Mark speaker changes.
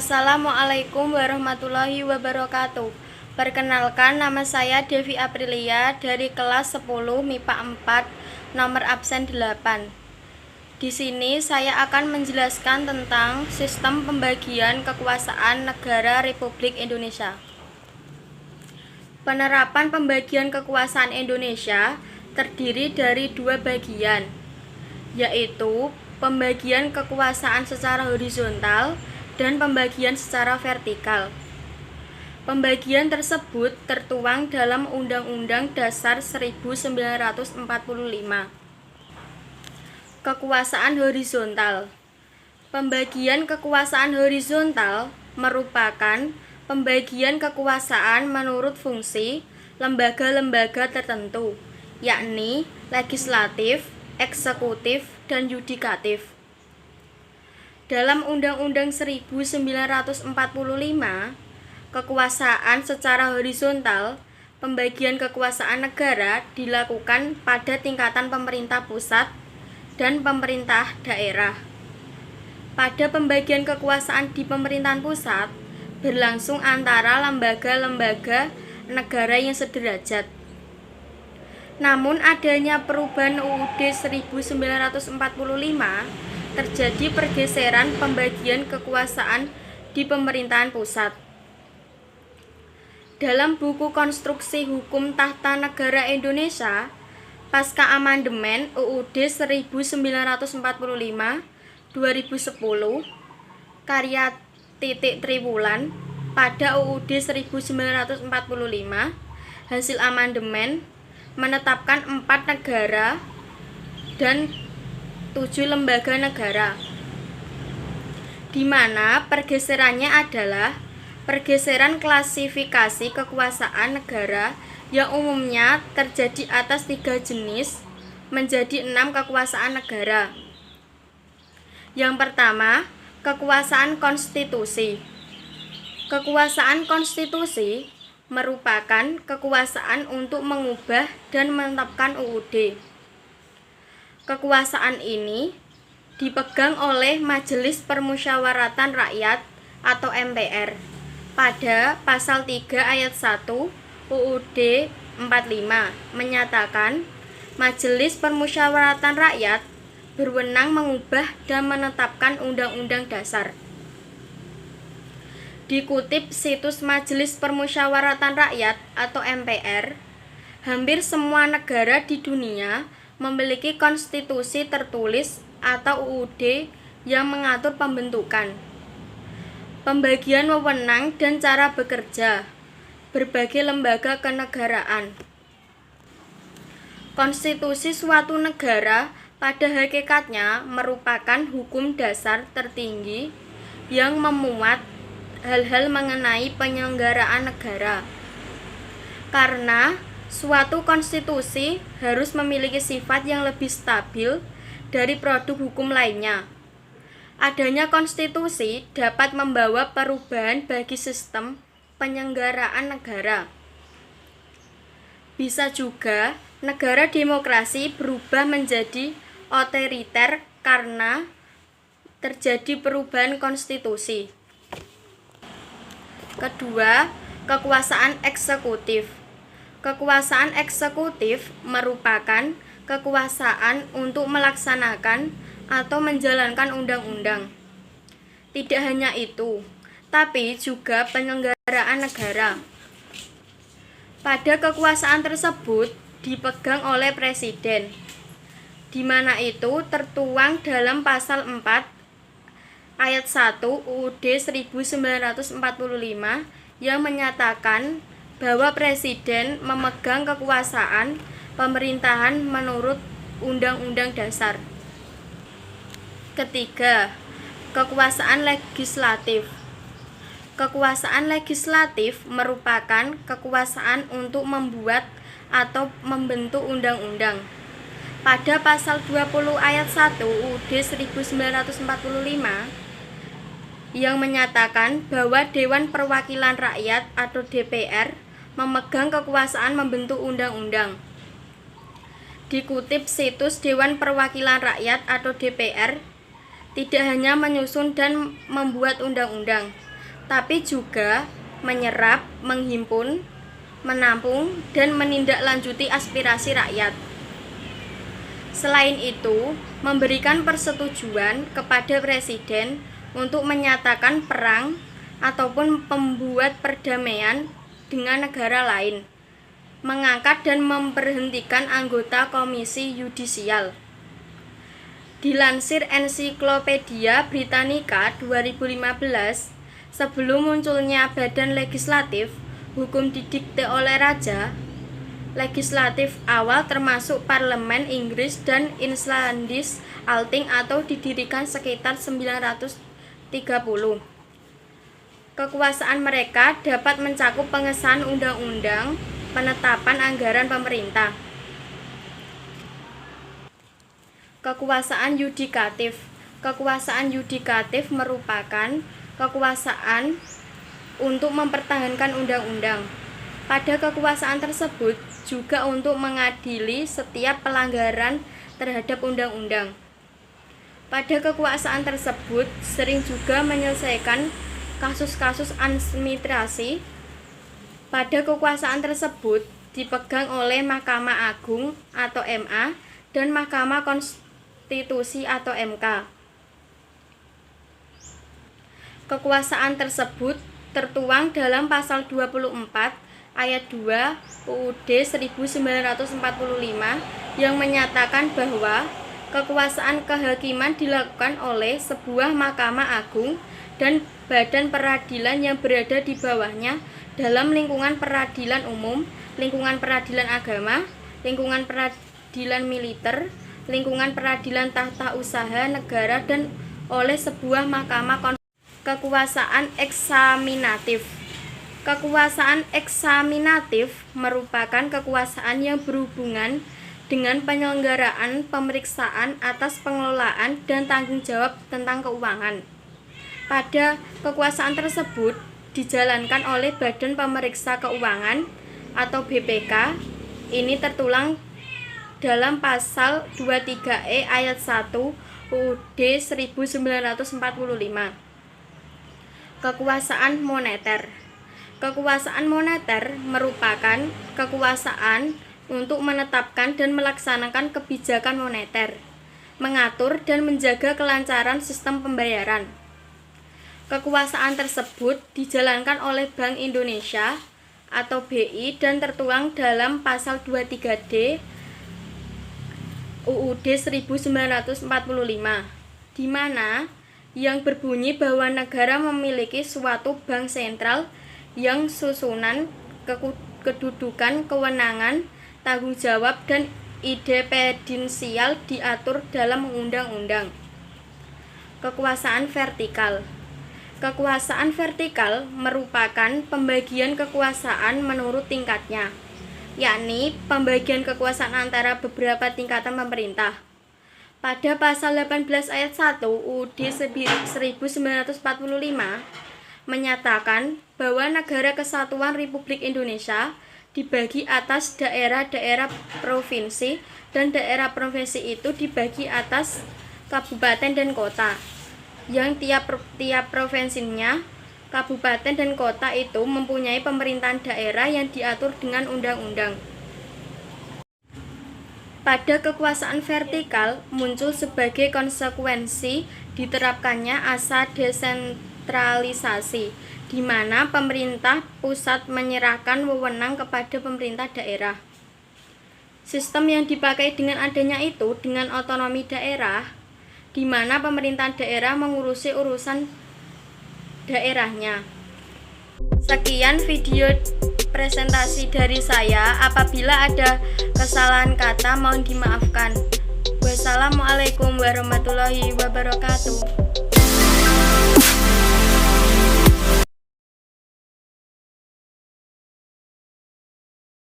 Speaker 1: Assalamualaikum warahmatullahi wabarakatuh. Perkenalkan, nama saya Devi Aprilia dari kelas 10 MIPA 4, nomor absen 8. Di sini saya akan menjelaskan tentang sistem pembagian kekuasaan negara Republik Indonesia. Penerapan pembagian kekuasaan Indonesia terdiri dari dua bagian, yaitu pembagian kekuasaan secara horizontal dan pembagian secara vertikal. Pembagian tersebut tertuang dalam Undang-Undang Dasar 1945. Kekuasaan horizontal. Pembagian kekuasaan horizontal merupakan pembagian kekuasaan menurut fungsi lembaga-lembaga tertentu, yakni legislatif, eksekutif, dan yudikatif. Dalam Undang-Undang 1945, kekuasaan secara horizontal, pembagian kekuasaan negara dilakukan pada tingkatan pemerintah pusat dan pemerintah daerah. Pada pembagian kekuasaan di pemerintahan pusat, berlangsung antara lembaga-lembaga negara yang sederajat. Namun adanya perubahan UUD 1945, terjadi pergeseran pembagian kekuasaan di pemerintahan pusat. Dalam buku Konstruksi Hukum Tata Negara Indonesia, pasca amandemen UUD 1945 2010, karya Titik Triwulan, pada UUD 1945, hasil amandemen menetapkan 4 negara dan 7 lembaga negara, di mana pergeserannya adalah pergeseran klasifikasi kekuasaan negara yang umumnya terjadi atas 3 jenis menjadi 6 kekuasaan negara. Yang pertama, kekuasaan konstitusi. Kekuasaan konstitusi merupakan kekuasaan untuk mengubah dan menetapkan UUD. Kekuasaan ini dipegang oleh Majelis Permusyawaratan Rakyat atau MPR pada pasal 3 ayat 1 UUD 45 menyatakan Majelis Permusyawaratan Rakyat berwenang mengubah dan menetapkan undang-undang dasar. Dikutip situs Majelis Permusyawaratan Rakyat atau MPR, hampir semua negara di dunia memiliki konstitusi tertulis atau UUD yang mengatur pembentukan, pembagian wewenang dan cara bekerja berbagai lembaga kenegaraan. Konstitusi suatu negara pada hakikatnya merupakan hukum dasar tertinggi yang memuat hal-hal mengenai penyelenggaraan negara. Karena suatu konstitusi harus memiliki sifat yang lebih stabil dari produk hukum lainnya. Adanya konstitusi dapat membawa perubahan bagi sistem penyelenggaraan negara. Bisa juga negara demokrasi berubah menjadi otoriter karena terjadi perubahan konstitusi. Kedua, kekuasaan eksekutif. Kekuasaan eksekutif merupakan kekuasaan untuk melaksanakan atau menjalankan undang-undang. Tidak hanya itu, tapi juga penyelenggaraan negara. Pada kekuasaan tersebut dipegang oleh presiden, di mana itu tertuang dalam pasal 4 ayat 1 UUD 1945 yang menyatakan bahwa presiden memegang kekuasaan pemerintahan menurut Undang-Undang Dasar. Ketiga, kekuasaan legislatif. Kekuasaan legislatif merupakan kekuasaan untuk membuat atau membentuk undang-undang. Pada pasal 20 ayat 1 UUD 1945 yang menyatakan bahwa Dewan Perwakilan Rakyat atau DPR memegang kekuasaan membentuk undang-undang. Dikutip situs Dewan Perwakilan Rakyat atau DPR, tidak hanya menyusun dan membuat undang-undang, tapi juga menyerap, menghimpun, menampung, dan menindaklanjuti aspirasi rakyat. Selain itu, memberikan persetujuan kepada Presiden untuk menyatakan perang ataupun membuat perdamaian dengan negara lain, mengangkat dan memberhentikan anggota Komisi Yudisial. Dilansir Ensiklopedia Britannica 2015, sebelum munculnya badan legislatif, hukum didikte oleh raja. Legislatif awal termasuk Parlemen Inggris dan Islandis Althing atau didirikan sekitar 930. Kekuasaan mereka dapat mencakup pengesahan undang-undang, penetapan anggaran pemerintah. Kekuasaan yudikatif. Kekuasaan yudikatif merupakan kekuasaan untuk mempertahankan undang-undang. Pada kekuasaan tersebut juga untuk mengadili setiap pelanggaran terhadap undang-undang. Pada kekuasaan tersebut sering juga menyelesaikan kasus-kasus administrasi. Pada kekuasaan tersebut dipegang oleh Mahkamah Agung atau MA dan Mahkamah Konstitusi atau MK. Kekuasaan tersebut tertuang dalam pasal 24 ayat 2 UUD 1945 yang menyatakan bahwa kekuasaan kehakiman dilakukan oleh sebuah Mahkamah Agung dan badan peradilan yang berada di bawahnya dalam lingkungan peradilan umum, lingkungan peradilan agama, lingkungan peradilan militer, lingkungan peradilan tata usaha negara, dan oleh sebuah mahkamah konstitusi. Kekuasaan eksaminatif. Kekuasaan eksaminatif merupakan kekuasaan yang berhubungan dengan penyelenggaraan pemeriksaan atas pengelolaan dan tanggung jawab tentang keuangan. Pada kekuasaan tersebut dijalankan oleh Badan Pemeriksa Keuangan atau BPK. Ini tertuang dalam pasal 23E ayat 1 UUD 1945. Kekuasaan moneter. Kekuasaan moneter merupakan kekuasaan untuk menetapkan dan melaksanakan kebijakan moneter, mengatur dan menjaga kelancaran sistem pembayaran. Kekuasaan tersebut dijalankan oleh Bank Indonesia atau BI dan tertuang dalam pasal 23D UUD 1945, di mana yang berbunyi bahwa negara memiliki suatu bank sentral yang susunan, kedudukan, kewenangan, tanggung jawab, dan independensial diatur dalam undang-undang. Kekuasaan vertikal. Kekuasaan vertikal merupakan pembagian kekuasaan menurut tingkatnya, yakni pembagian kekuasaan antara beberapa tingkatan pemerintah. Pada pasal 18 ayat 1 UUD 1945 menyatakan bahwa Negara Kesatuan Republik Indonesia dibagi atas daerah-daerah provinsi, dan daerah provinsi itu dibagi atas kabupaten dan kota, yang tiap provinsinya, kabupaten dan kota itu mempunyai pemerintahan daerah yang diatur dengan undang-undang. Pada kekuasaan vertikal muncul sebagai konsekuensi diterapkannya asas desentralisasi, di mana pemerintah pusat menyerahkan wewenang kepada pemerintah daerah. Sistem yang dipakai dengan adanya itu dengan otonomi daerah, di mana pemerintah daerah mengurusi urusan daerahnya. Sekian video presentasi dari saya. Apabila ada kesalahan kata mohon dimaafkan. Wassalamualaikum warahmatullahi wabarakatuh.